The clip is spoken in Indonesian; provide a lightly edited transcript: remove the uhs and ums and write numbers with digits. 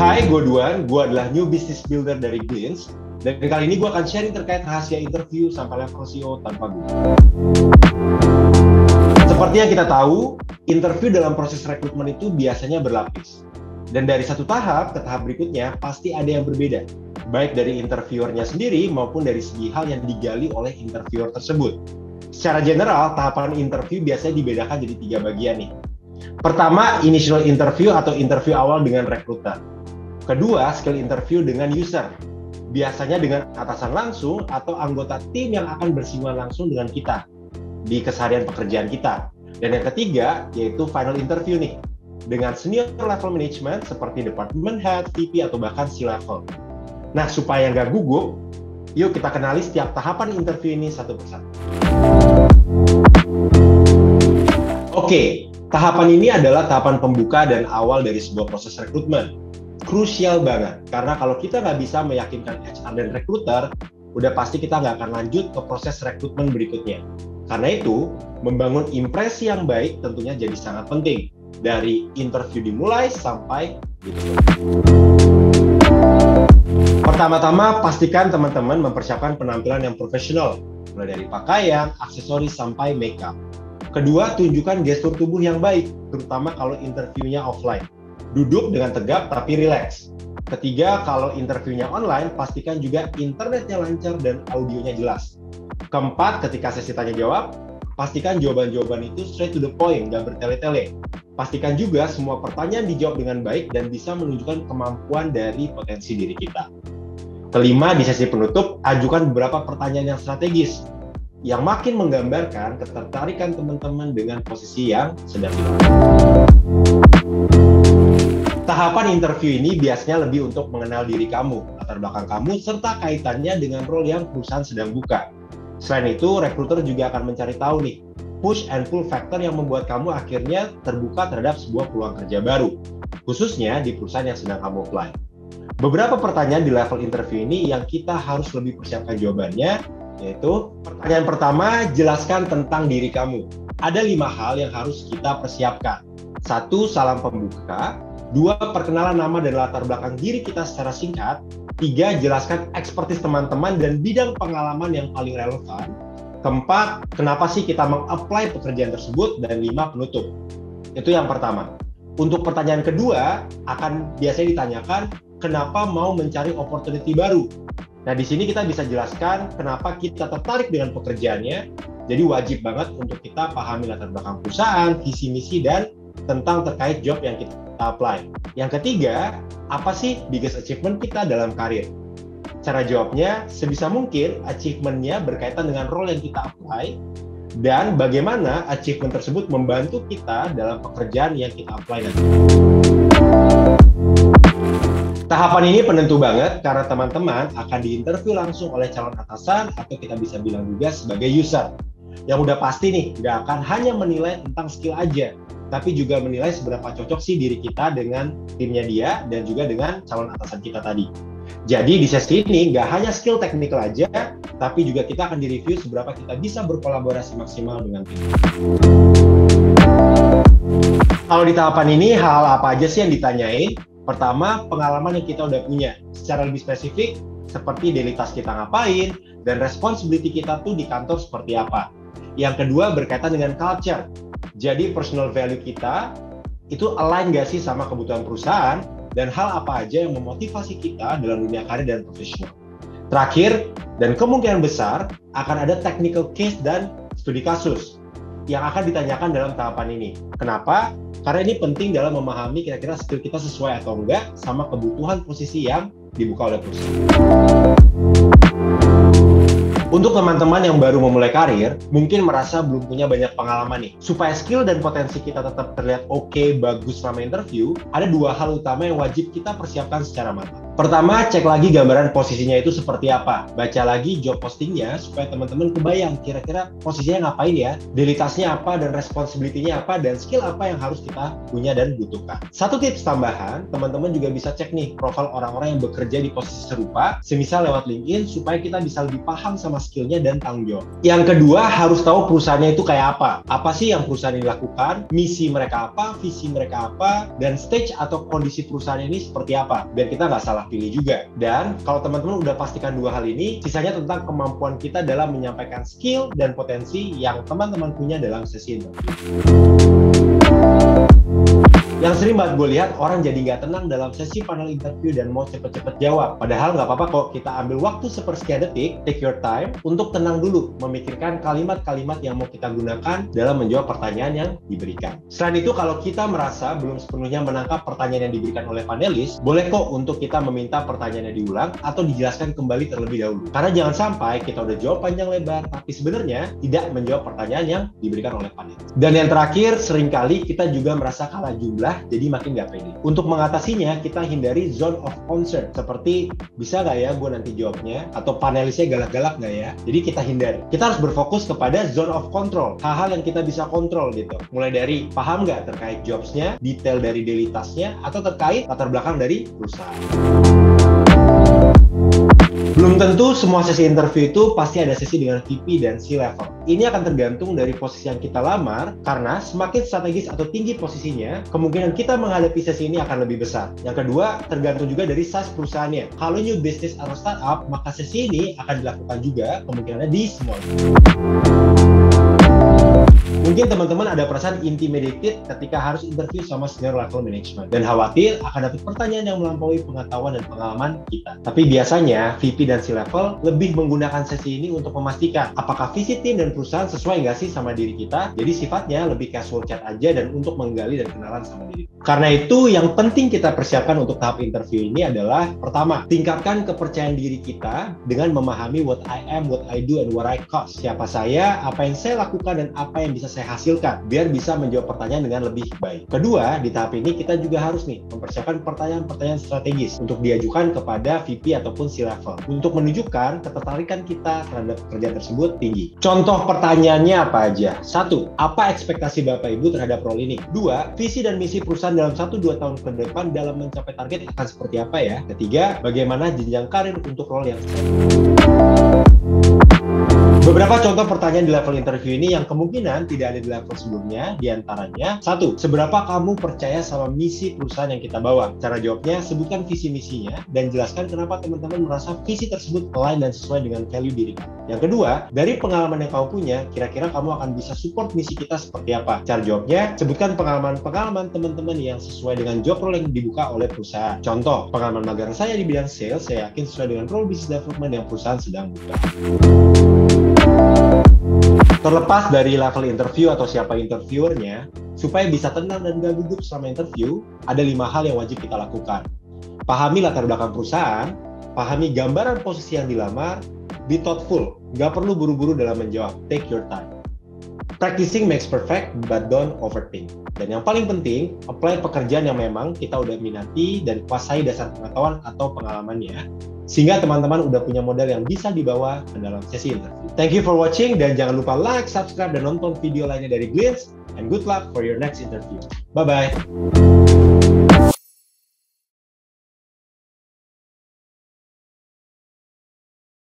Hai, gue Duan. Gue adalah new business builder dari Glints. Dan kali ini gue akan sharing terkait rahasia interview sampai level CEO tanpa Google. Seperti yang kita tahu, interview dalam proses rekrutmen itu biasanya berlapis. Dan dari satu tahap ke tahap berikutnya, pasti ada yang berbeda. Baik dari interviewernya sendiri maupun dari segi hal yang digali oleh interviewer tersebut. Secara general, tahapan interview biasanya dibedakan jadi 3 bagian nih. Pertama, initial interview atau interview awal dengan rekruter. Kedua, skill interview dengan user. Biasanya dengan atasan langsung atau anggota tim yang akan bersinggungan langsung dengan kita di keseharian pekerjaan kita. Dan yang ketiga, yaitu final interview nih, dengan senior level management seperti department head, VP, atau bahkan C-level. Nah, supaya nggak gugup, yuk kita kenali setiap tahapan interview ini satu persatu. Oke, tahapan ini adalah tahapan pembuka dan awal dari sebuah proses rekrutmen. Krusial banget, karena kalau kita nggak bisa meyakinkan HR dan rekruter, udah pasti kita nggak akan lanjut ke proses rekrutmen berikutnya. Karena itu, membangun impresi yang baik tentunya jadi sangat penting, dari interview dimulai sampai gitu. Pertama-tama, pastikan teman-teman mempersiapkan penampilan yang profesional, mulai dari pakaian, aksesoris, sampai makeup. Kedua, tunjukkan gestur tubuh yang baik, terutama kalau interviewnya offline. Duduk dengan tegap tapi rileks. Ketiga, kalau interviewnya online, pastikan juga internetnya lancar dan audionya jelas. Keempat, ketika sesi tanya jawab, pastikan jawaban-jawaban itu straight to the point, nggak bertele-tele. Pastikan juga semua pertanyaan dijawab dengan baik dan bisa menunjukkan kemampuan dari potensi diri kita. Kelima, di sesi penutup, ajukan beberapa pertanyaan yang strategis, yang makin menggambarkan ketertarikan teman-teman dengan posisi yang sedang dilakukan. Tahapan interview ini biasanya lebih untuk mengenal diri kamu, latar belakang kamu, serta kaitannya dengan role yang perusahaan sedang buka. Selain itu, rekruter juga akan mencari tahu nih, push and pull factor yang membuat kamu akhirnya terbuka terhadap sebuah peluang kerja baru, khususnya di perusahaan yang sedang kamu apply. Beberapa pertanyaan di level interview ini yang kita harus lebih persiapkan jawabannya, yaitu pertanyaan pertama, jelaskan tentang diri kamu. Ada 5 hal yang harus kita persiapkan. 1. Salam pembuka. 2. Perkenalan nama dan latar belakang diri kita secara singkat. 3. Jelaskan ekspertis teman-teman dan bidang pengalaman yang paling relevan. Keempat, kenapa sih kita meng-apply pekerjaan tersebut. Dan 5. Penutup. Itu yang pertama. Untuk pertanyaan kedua, akan biasanya ditanyakan, kenapa mau mencari opportunity baru? Nah, di sini kita bisa jelaskan kenapa kita tertarik dengan pekerjaannya. Jadi wajib banget untuk kita pahami latar belakang perusahaan, visi misi, dan tentang terkait job yang kita apply. Yang ketiga, apa sih biggest achievement kita dalam karir? Cara jawabnya, sebisa mungkin achievement-nya berkaitan dengan role yang kita apply, dan bagaimana achievement tersebut membantu kita dalam pekerjaan yang kita apply nanti. Tahapan ini penentu banget karena teman-teman akan diinterview langsung oleh calon atasan atau kita bisa bilang juga sebagai user. Yang udah pasti nih, nggak akan hanya menilai tentang skill aja, tapi juga menilai seberapa cocok sih diri kita dengan timnya dia dan juga dengan calon atasan kita tadi. Jadi di sesi ini nggak hanya skill teknikal aja, tapi juga kita akan direview seberapa kita bisa berkolaborasi maksimal dengan tim. Kalau di tahapan ini, hal apa aja sih yang ditanyain? Pertama, pengalaman yang kita udah punya. Secara lebih spesifik, seperti daily task kita ngapain, dan responsibility kita tuh di kantor seperti apa. Yang kedua, berkaitan dengan culture. Jadi personal value kita, itu align nggak sih sama kebutuhan perusahaan, dan hal apa aja yang memotivasi kita dalam dunia karir dan profesional. Terakhir, dan kemungkinan besar, akan ada technical case dan studi kasus yang akan ditanyakan dalam tahapan ini. Kenapa? Karena ini penting dalam memahami kira-kira skill kita sesuai atau enggak sama kebutuhan posisi yang dibuka oleh perusahaan. Untuk teman-teman yang baru memulai karir, mungkin merasa belum punya banyak pengalaman nih. Supaya skill dan potensi kita tetap terlihat oke, bagus selama interview, ada 2 hal utama yang wajib kita persiapkan secara matang. Pertama, cek lagi gambaran posisinya itu seperti apa. Baca lagi job postingnya supaya teman-teman kebayang kira-kira posisinya ngapain ya, daily task-nya apa, dan responsibility-nya apa, dan skill apa yang harus kita punya dan butuhkan. Satu tips tambahan, teman-teman juga bisa cek nih profil orang-orang yang bekerja di posisi serupa, semisal lewat LinkedIn, supaya kita bisa lebih paham sama skillnya dan tanggung jawab. Yang kedua, harus tahu perusahaannya itu kayak apa. Apa sih yang perusahaan ini lakukan, misi mereka apa, visi mereka apa, dan stage atau kondisi perusahaan ini seperti apa, biar kita nggak salah pilih juga. Dan kalau teman-teman udah pastikan dua hal ini, sisanya tentang kemampuan kita dalam menyampaikan skill dan potensi yang teman-teman punya dalam sesi interview. Yang sering banget gue lihat orang jadi nggak tenang dalam sesi panel interview dan mau cepet-cepet jawab. Padahal nggak apa-apa kok kita ambil waktu sepersekian detik, take your time, untuk tenang dulu, memikirkan kalimat-kalimat yang mau kita gunakan dalam menjawab pertanyaan yang diberikan. Selain itu, kalau kita merasa belum sepenuhnya menangkap pertanyaan yang diberikan oleh panelis, boleh kok untuk kita meminta pertanyaannya diulang atau dijelaskan kembali terlebih dahulu. Karena jangan sampai kita udah jawab panjang lebar, tapi sebenarnya tidak menjawab pertanyaan yang diberikan oleh panelis. Dan yang terakhir, seringkali kita juga merasa kalah jumlah, jadi makin nggak pede. Untuk mengatasinya, kita hindari zone of concern, seperti bisa nggak ya gue nanti jawabnya, atau panelisnya galak-galak nggak ya. Jadi kita hindari. Kita harus berfokus kepada zone of control, hal-hal yang kita bisa kontrol gitu. Mulai dari paham nggak terkait jobsnya, detail dari daily task-nya, atau terkait latar belakang dari perusahaan. Belum tentu semua sesi interview itu pasti ada sesi dengan VP dan C-level. Ini akan tergantung dari posisi yang kita lamar, karena semakin strategis atau tinggi posisinya, kemungkinan kita menghadapi sesi ini akan lebih besar. Yang kedua, tergantung juga dari size perusahaannya. Kalau new business atau startup, maka sesi ini akan dilakukan juga kemungkinannya di semua. Mungkin teman-teman ada perasaan intimidated ketika harus interview sama senior level management dan khawatir akan dapat pertanyaan yang melampaui pengetahuan dan pengalaman kita. Tapi biasanya VP dan C-level lebih menggunakan sesi ini untuk memastikan apakah visi tim dan perusahaan sesuai nggak sih sama diri kita. Jadi sifatnya lebih casual chat aja dan untuk menggali dan kenalan sama diri. Karena itu yang penting kita persiapkan untuk tahap interview ini adalah, pertama, tingkatkan kepercayaan diri kita dengan memahami what I am, what I do, and what I cost. Siapa saya, apa yang saya lakukan, dan apa yang bisa saya hasilkan, biar bisa menjawab pertanyaan dengan lebih baik. Kedua, di tahap ini kita juga harus mempersiapkan pertanyaan-pertanyaan strategis untuk diajukan kepada VP ataupun C-level untuk menunjukkan ketertarikan kita terhadap pekerjaan tersebut tinggi. Contoh pertanyaannya apa aja? 1. Apa ekspektasi Bapak Ibu terhadap role ini? 2. Visi dan misi perusahaan dalam 1-2 tahun ke depan dalam mencapai target akan seperti apa ya? Ketiga, bagaimana jenjang karir untuk role yang Beberapa contoh pertanyaan di level interview ini yang kemungkinan tidak ada di level sebelumnya, diantaranya, 1. Seberapa kamu percaya sama misi perusahaan yang kita bawa? Cara jawabnya, sebutkan visi misinya dan jelaskan kenapa teman-teman merasa visi tersebut align dan sesuai dengan value diri kamu. Yang kedua, dari pengalaman yang kamu punya, kira-kira kamu akan bisa support misi kita seperti apa? Cara jawabnya, sebutkan pengalaman-pengalaman teman-teman yang sesuai dengan job role yang dibuka oleh perusahaan. Contoh, pengalaman magang saya di bidang sales, saya yakin sesuai dengan role business development yang perusahaan sedang buka. Terlepas dari level interview atau siapa interviewernya, supaya bisa tenang dan gak gugup selama interview, ada 5 hal yang wajib kita lakukan. Pahami latar belakang perusahaan, pahami gambaran posisi yang dilamar, be thoughtful, gak perlu buru-buru dalam menjawab, take your time. Practicing makes perfect, but don't overthink. Dan yang paling penting, apply pekerjaan yang memang kita udah minati dan kuasai dasar pengetahuan atau pengalamannya, sehingga teman-teman udah punya modal yang bisa dibawa ke dalam sesi interview. Thank you for watching, dan jangan lupa like, subscribe, dan nonton video lainnya dari Glints, and good luck for your next interview. Bye-bye!